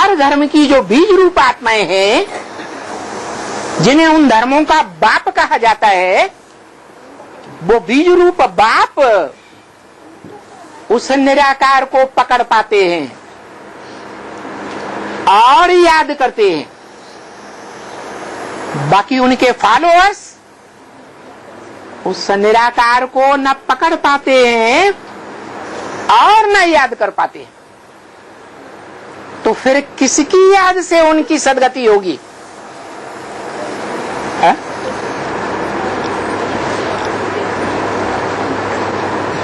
चार धर्म की जो बीज रूप आत्माएं हैं, जिन्हें उन धर्मों का बाप कहा जाता है, वो बीज रूप बाप उस निराकार को पकड़ पाते हैं और याद करते हैं। बाकी उनके फॉलोअर्स उस निराकार को न पकड़ पाते हैं और न याद कर पाते हैं। तो फिर किसकी याद से उनकी सदगति होगी?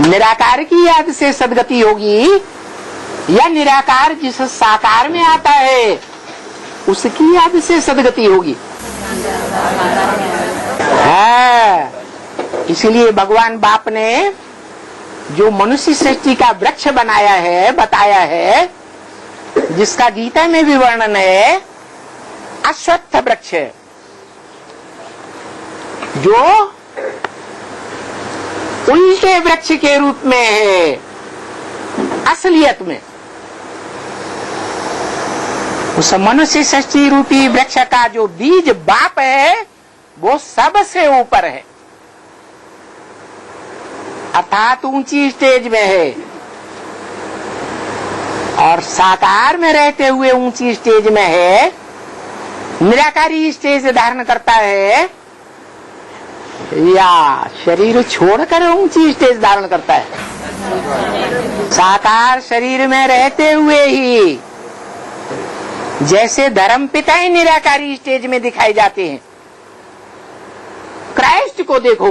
निराकार की याद से सदगति होगी या निराकार जिस साकार में आता है उसकी याद से सदगति होगी? है। इसलिए भगवान बाप ने जो मनुष्य सृष्टि का वृक्ष बनाया है, बताया है, जिसका गीता में भी वर्णन है, अश्वत्थ वृक्ष, जो उल्टे वृक्ष के रूप में है असलियत में। उस मनुष्य सृष्टि रूपी वृक्ष का जो बीज बाप है वो सबसे ऊपर है, अर्थात ऊंची स्टेज में है, और साकार में रहते हुए ऊंची स्टेज में है। निराकारी स्टेज धारण करता है या शरीर छोड़कर ऊंची स्टेज धारण करता है? साकार शरीर में रहते हुए ही जैसे धर्म पिता ही निराकारी स्टेज में दिखाई जाते हैं। क्राइस्ट को देखो,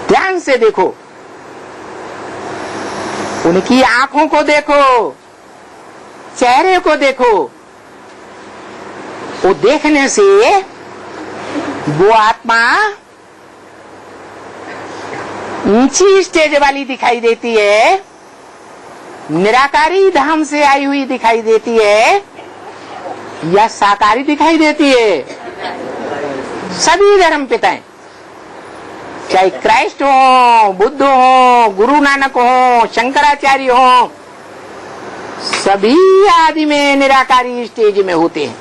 ध्यान से देखो, उनकी आंखों को देखो, चेहरे को देखो। वो देखने से वो आत्मा ऊंची स्टेज वाली दिखाई देती है, निराकारी धाम से आई हुई दिखाई देती है या साकारी दिखाई देती है? सभी धर्म पिताएं, चाहे क्राइस्ट हो, बुद्ध हो, गुरु नानक हो, शंकराचार्य हो, सभी आदि में निराकारी स्टेज में होते हैं।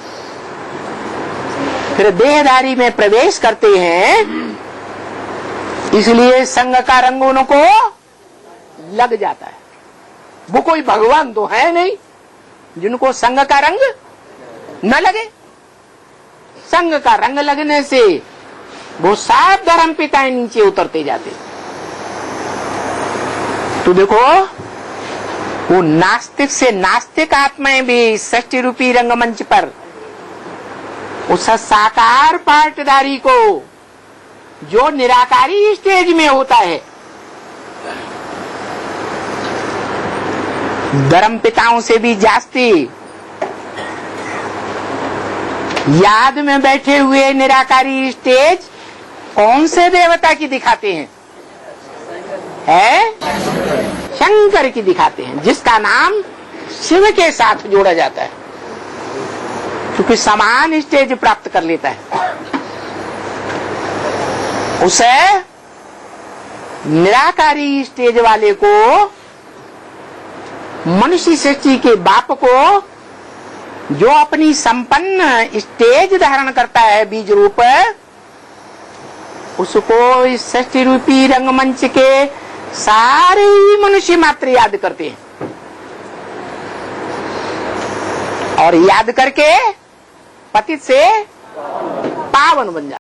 फिर देहधारी में प्रवेश करते हैं, इसलिए संग का रंग उनको लग जाता है। वो कोई भगवान तो है नहीं जिनको संग का रंग न लगे। संग का रंग लगने से वो सब धर्म पिताएं नीचे उतरते जाते। तो देखो, वो नास्तिक से नास्तिक आत्माएं भी सृष्टि रूपी रंगमंच पर उस साकार पार्टदारी को, जो निराकारी स्टेज में होता है, धर्म पिताओं से भी जास्ती याद में बैठे हुए निराकारी स्टेज कौन से देवता की दिखाते हैं? शंकर की दिखाते हैं, जिसका नाम शिव के साथ जोड़ा जाता है, क्योंकि समान स्टेज प्राप्त कर लेता है। उसे निराकारी स्टेज वाले को, मनुष्य सृष्टि के बाप को, जो अपनी संपन्न स्टेज धारण करता है बीज रूप, उसको इस सृष्टि रूपी रंगमंच के सारे ही मनुष्य मात्र याद करते हैं, और याद करके पतित से पावन बन जाते हैं।